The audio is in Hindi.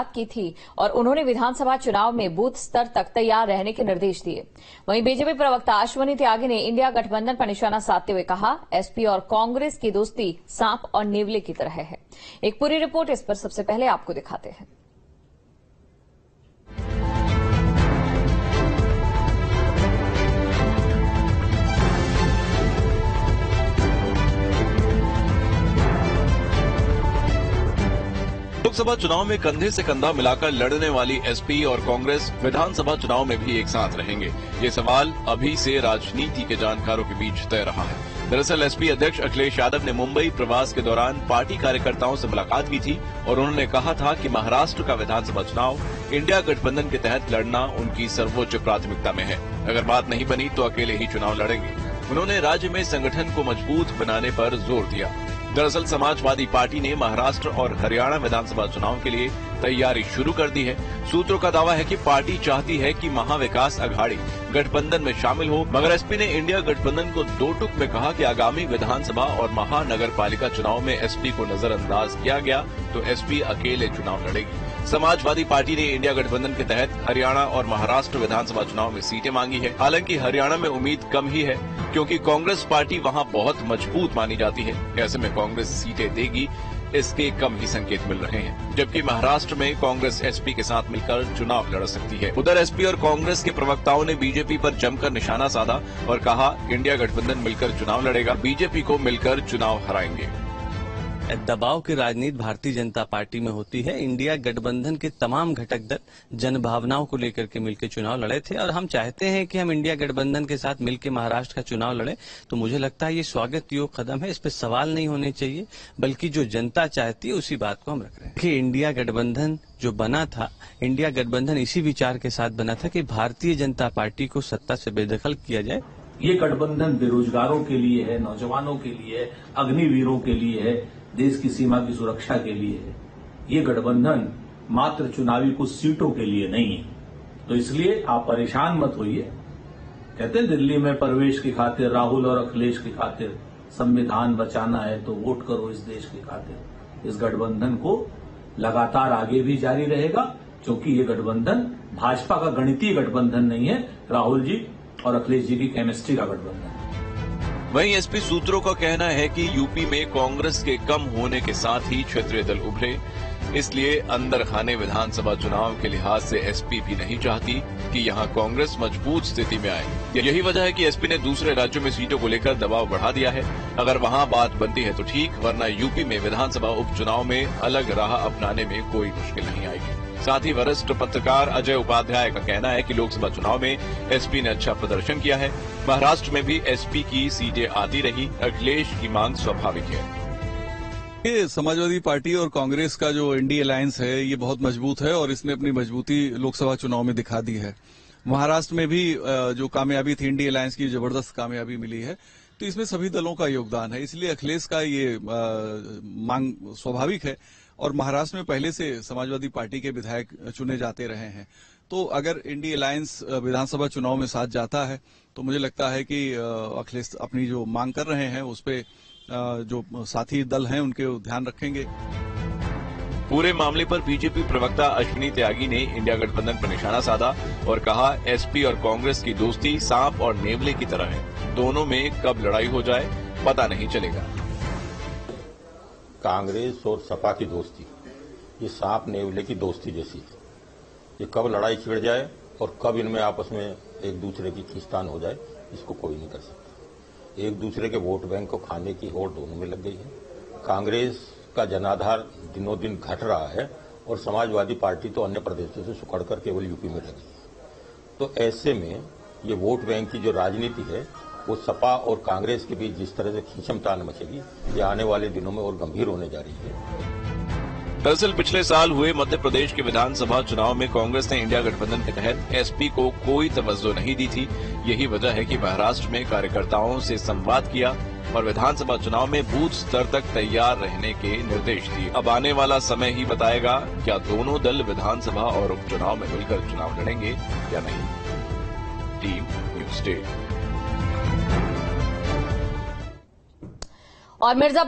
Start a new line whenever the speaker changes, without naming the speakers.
की थी और उन्होंने विधानसभा चुनाव में बूथ स्तर तक तैयार रहने के निर्देश दिए। वहीं बीजेपी प्रवक्ता अश्विनी त्यागी ने इंडिया गठबंधन पर निशाना साधते हुए कहा, एसपी और कांग्रेस की दोस्ती सांप और नेवले की तरह है। एक पूरी रिपोर्ट इस पर सबसे पहले आपको दिखाते हैं।
लोकसभा चुनाव में कंधे से कंधा मिलाकर लड़ने वाली एसपी और कांग्रेस विधानसभा चुनाव में भी एक साथ रहेंगे। ये सवाल अभी से राजनीति के जानकारों के बीच तय रहा है। दरअसल एसपी अध्यक्ष अखिलेश यादव ने मुंबई प्रवास के दौरान पार्टी कार्यकर्ताओं से मुलाकात की थी और उन्होंने कहा था कि महाराष्ट्र का विधानसभा चुनाव इंडिया गठबंधन के तहत लड़ना उनकी सर्वोच्च प्राथमिकता में है। अगर बात नहीं बनी तो अकेले ही चुनाव लड़ेंगे। उन्होंने राज्य में संगठन को मजबूत बनाने पर जोर दिया। दरअसल समाजवादी पार्टी ने महाराष्ट्र और हरियाणा विधानसभा चुनाव के लिए तैयारी शुरू कर दी है। सूत्रों का दावा है कि पार्टी चाहती है कि महाविकास अघाड़ी गठबंधन में शामिल हो, मगर एसपी ने इंडिया गठबंधन को दो टूक में कहा कि आगामी विधानसभा और महानगर पालिका चुनाव में एसपी को नजरअंदाज किया गया तो एसपी अकेले चुनाव लड़ेगी। समाजवादी पार्टी ने इंडिया गठबंधन के तहत हरियाणा और महाराष्ट्र विधानसभा चुनाव में सीटें मांगी है। हालांकि हरियाणा में उम्मीद कम ही है क्योंकि कांग्रेस पार्टी वहां बहुत मजबूत मानी जाती है। ऐसे में कांग्रेस सीटें देगी, इसके कम ही संकेत मिल रहे हैं। जबकि महाराष्ट्र में कांग्रेस एसपी के साथ मिलकर चुनाव लड़ सकती है। उधर एसपी और कांग्रेस के प्रवक्ताओं ने बीजेपी पर जमकर निशाना साधा और कहा, इंडिया गठबंधन मिलकर चुनाव लड़ेगा, बीजेपी को मिलकर चुनाव हराएंगे।
दबाव की राजनीति भारतीय जनता पार्टी में होती है। इंडिया गठबंधन के तमाम घटक दल जनभावनाओं को लेकर के मिलकर चुनाव लड़े थे और हम चाहते हैं कि हम इंडिया गठबंधन के साथ मिलकर महाराष्ट्र का चुनाव लड़े। तो मुझे लगता है ये स्वागत योग्य कदम है, इस पर सवाल नहीं होने चाहिए, बल्कि जो जनता चाहती है उसी बात को हम रख रहे हैं कि इंडिया गठबंधन जो बना था, इंडिया गठबंधन इसी विचार के साथ बना था कि भारतीय जनता पार्टी को सत्ता से बेदखल किया जाए।
ये गठबंधन बेरोजगारों के लिए है, नौजवानों के लिए है, अग्निवीरों के लिए है, देश की सीमा की सुरक्षा के लिए है। ये गठबंधन मात्र चुनावी कुछ सीटों के लिए नहीं है। तो इसलिए आप परेशान मत होइए। कहते हैं दिल्ली में प्रवेश की खातिर, राहुल और अखिलेश की खातिर संविधान बचाना है तो वोट करो इस देश की खातिर। इस गठबंधन को लगातार आगे भी जारी रहेगा क्योंकि ये गठबंधन भाजपा का गणितीय गठबंधन नहीं है, राहुल जी और अखिलेश जी की केमिस्ट्री का गठबंधन है।
वहीं एसपी सूत्रों का कहना है कि यूपी में कांग्रेस के कम होने के साथ ही क्षेत्रीय दल उभरे, इसलिए अंदर खाने विधानसभा चुनाव के लिहाज से एसपी भी नहीं चाहती कि यहां कांग्रेस मजबूत स्थिति में आए। यही वजह है कि एसपी ने दूसरे राज्यों में सीटों को लेकर दबाव बढ़ा दिया है। अगर वहां बात बनती है तो ठीक, वरना यूपी में विधानसभा उपचुनाव में अलग राह अपनाने में कोई मुश्किल नहीं आएगी। साथ ही वरिष्ठ पत्रकार अजय उपाध्याय का कहना है कि लोकसभा चुनाव में एसपी ने अच्छा प्रदर्शन किया है। महाराष्ट्र में भी एसपी की सीटें आती रही। अखिलेश की मांग स्वाभाविक है।
ये समाजवादी पार्टी और कांग्रेस का जो इंडी अलायंस है ये बहुत मजबूत है और इसने अपनी मजबूती लोकसभा चुनाव में दिखा दी है। महाराष्ट्र में भी जो कामयाबी थी, इंडी अलायंस की जबरदस्त कामयाबी मिली है, तो इसमें सभी दलों का योगदान है। इसलिए अखिलेश का ये मांग स्वाभाविक है और महाराष्ट्र में पहले से समाजवादी पार्टी के विधायक चुने जाते रहे हैं। तो अगर इंडी अलायंस विधानसभा चुनाव में साथ जाता है तो मुझे लगता है कि अखिलेश अपनी जो मांग कर रहे हैं उस पर जो साथी दल हैं उनके ध्यान रखेंगे।
पूरे मामले पर बीजेपी प्रवक्ता अश्विनी त्यागी ने इंडिया गठबंधन पर निशाना साधा और कहा, एसपी और कांग्रेस की दोस्ती सांप और नेवले की तरह है, दोनों में कब लड़ाई हो जाए पता नहीं चलेगा।
कांग्रेस और सपा की दोस्ती ये सांप नेवले की दोस्ती जैसी है। ये कब लड़ाई छिड़ जाए और कब इनमें आपस में एक दूसरे की खींचतान हो जाए, इसको कोई नहीं कर सकता। एक दूसरे के वोट बैंक को खाने की होड़ दोनों में लग गई है। कांग्रेस का जनाधार दिनों दिन घट रहा है और समाजवादी पार्टी तो अन्य प्रदेशों से सुखड़कर केवल यूपी में रह गई है। तो ऐसे में ये वोट बैंक की जो राजनीति है वो सपा और कांग्रेस के बीच जिस तरह से खींचमतान मचेगी, ये आने वाले दिनों में और गंभीर होने जा रही है।
दरअसल पिछले साल हुए मध्य प्रदेश के विधानसभा चुनाव में कांग्रेस ने इंडिया गठबंधन के तहत एसपी को कोई तवज्जो नहीं दी थी। यही वजह है कि महाराष्ट्र में कार्यकर्ताओं से संवाद किया और विधानसभा चुनाव में बूथ स्तर तक तैयार रहने के निर्देश दिए। अब आने वाला समय ही बताएगा क्या दोनों दल विधानसभा और उपचुनाव में मिलकर चुनाव लड़ेंगे या नहीं। Team news day.
और मिर्जापुर